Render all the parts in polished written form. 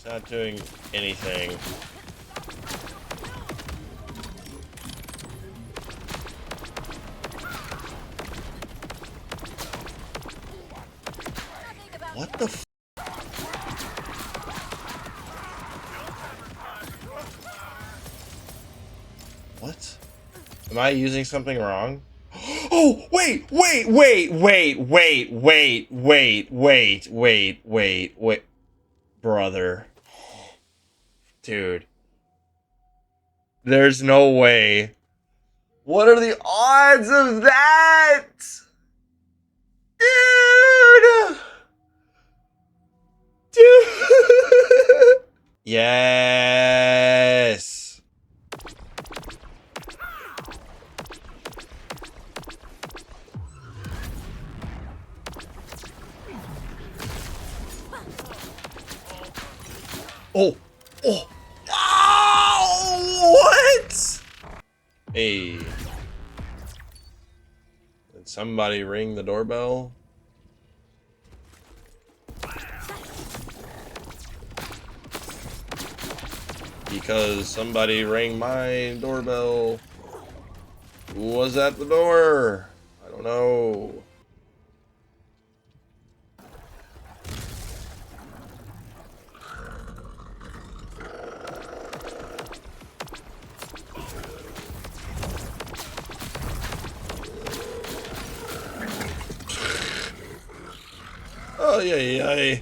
It's not doing anything. What the f? What? Am I using something wrong? Oh, wait, brother. Dude. There's no way. What are the odds of that? Dude! Dude! Yes! Oh! Oh! Oh! What? Hey. Did somebody ring the doorbell? Because somebody rang my doorbell. Who was at the door? I don't know. Oh, yeah.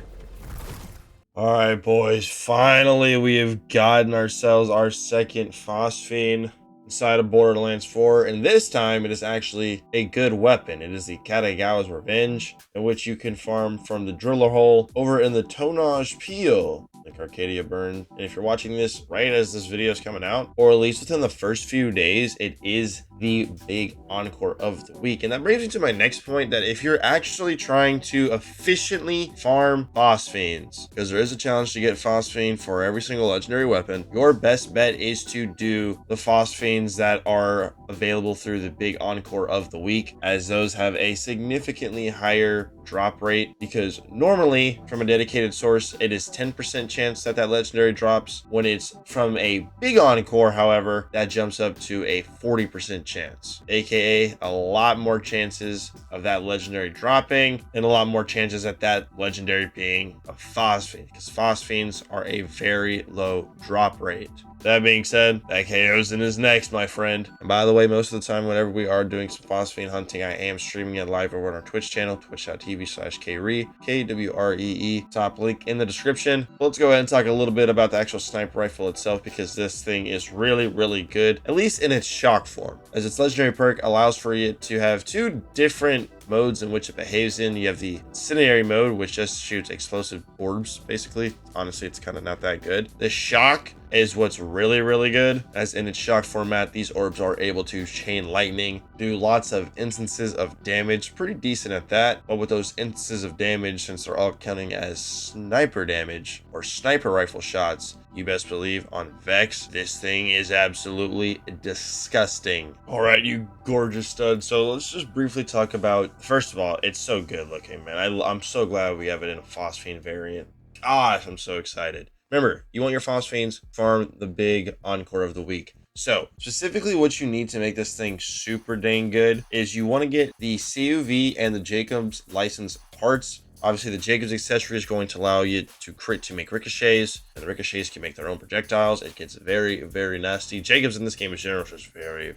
All right, boys. Finally, we have gotten ourselves our second Phosphene inside of Borderlands 4, and this time it is actually a good weapon. It is the Katagawa's Revenge, in which you can farm from the driller hole over in the Tonnage Peel, like Arcadia Burn. And if you're watching this right as this video is coming out, or at least within the first few days, it is the big encore of the week. And that brings me to my next point, that if you're actually trying to efficiently farm phosphenes, because there is a challenge to get phosphene for every single legendary weapon, your best bet is to do the phosphenes that are available through the big encore of the week, as those have a significantly higher drop rate, because normally from a dedicated source it is 10% chance that legendary drops. When it's from a big encore, however, that jumps up to a 40% chance, aka a lot more chances of that legendary dropping and a lot more chances at that legendary being a phosphene, because phosphenes are a very low drop rate. That being said, that KO's in his next, my friend. And by the way, most of the time, whenever we are doing some phosphene hunting, I am streaming it live over on our Twitch channel, twitch.tv/KREE, KWREE, top link in the description. Let's go ahead and talk a little bit about the actual sniper rifle itself, because this thing is really good, at least in its shock form, as its legendary perk allows for it to have two different modes in which it behaves in. You have the incendiary mode, which just shoots explosive orbs, basically. Honestly, it's kind of not that good. The shock is what's really good, as in its shock format, these orbs are able to chain lightning, do lots of instances of damage, pretty decent at that. But with those instances of damage, since they're all counting as sniper damage or sniper rifle shots, you best believe on Vex, this thing is absolutely disgusting. All right, you gorgeous stud. So let's just briefly talk about, first of all, it's so good looking, man. I'm so glad we have it in a phosphene variant. Gosh, I'm so excited. Remember, you want your phosphenes, farm the big encore of the week. So specifically what you need to make this thing super dang good is you want to get the CUV and the Jacobs license parts. Obviously, the Jacobs accessory is going to allow you to crit to make ricochets, and the ricochets can make their own projectiles. It gets very nasty. Jacobs in this game in general is just very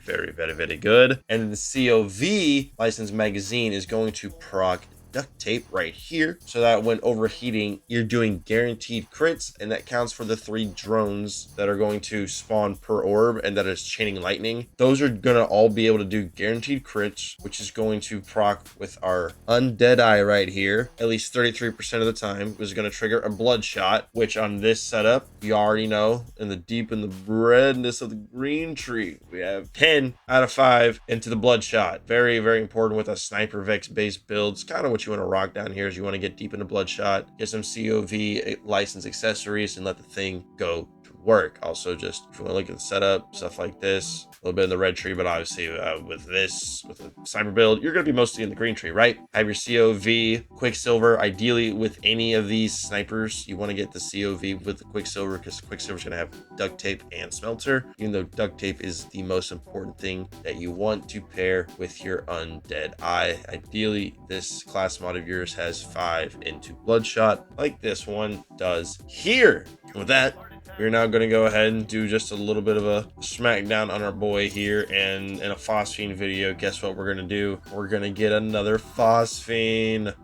good. And the COV license magazine is going to proc duct tape right here, so that when overheating, you're doing guaranteed crits, and that counts for the 3 drones that are going to spawn per orb, and that is chaining lightning. Those are gonna all be able to do guaranteed crits, which is going to proc with our undead eye right here at least 33% of the time, which is going to trigger a bloodshot, which on this setup, you already know, in the redness of the green tree, we have 10 out of 5 into the bloodshot. Very important with a sniper Vex based builds. Kind of what you want to rock down here is you want to get deep into bloodshot, get some COV license accessories, and let the thing go work. Also, just if you want to look at the setup, stuff like this, a little bit in the red tree, but obviously with the sniper build, you're going to be mostly in the green tree, right? Have your COV, Quicksilver. Ideally, with any of these snipers, you want to get the COV with the Quicksilver, because Quicksilver is going to have duct tape and smelter, even though duct tape is the most important thing that you want to pair with your undead eye. Ideally, this class mod of yours has 5 into bloodshot, like this one does here. With that, we're now going to go ahead and do just a little bit of a smackdown on our boy here, and in a Phosphene video, guess what we're going to do? We're going to get another Phosphene.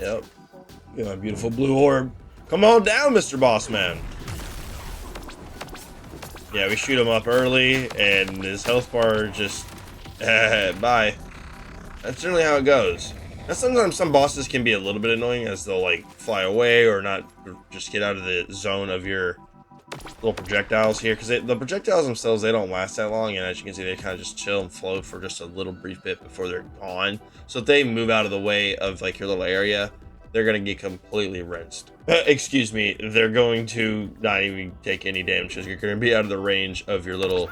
Yep. Get my beautiful blue orb. Come on down, Mr. Bossman. Yeah, we shoot him up early, and his health bar just... bye. That's generally how it goes. Now, sometimes some bosses can be a little bit annoying, as they'll like fly away or not, or just get out of the zone of your little projectiles here, because the projectiles themselves, they don't last that long, and as you can see, they kind of just chill and float for just a little brief bit before they're gone. So if they move out of the way of like your little area, they're gonna get completely rinsed. Excuse me, they're going to not even take any damage, because you're gonna be out of the range of your little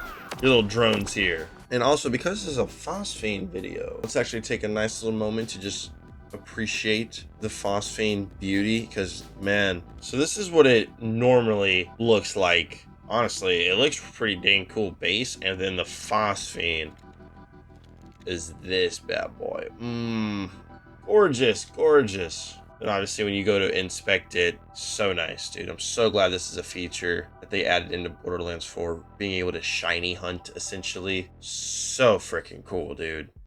drones here. And also, because this is a Phosphene video, let's actually take a nice little moment to just appreciate the Phosphene beauty, because man, so this is what it normally looks like. Honestly, it looks pretty dang cool base, and then the Phosphene is this bad boy. Gorgeous, gorgeous. And obviously when you go to inspect it, so nice, dude. I'm so glad this is a feature that they added into Borderlands 4, being able to shiny hunt essentially. So freaking cool, dude.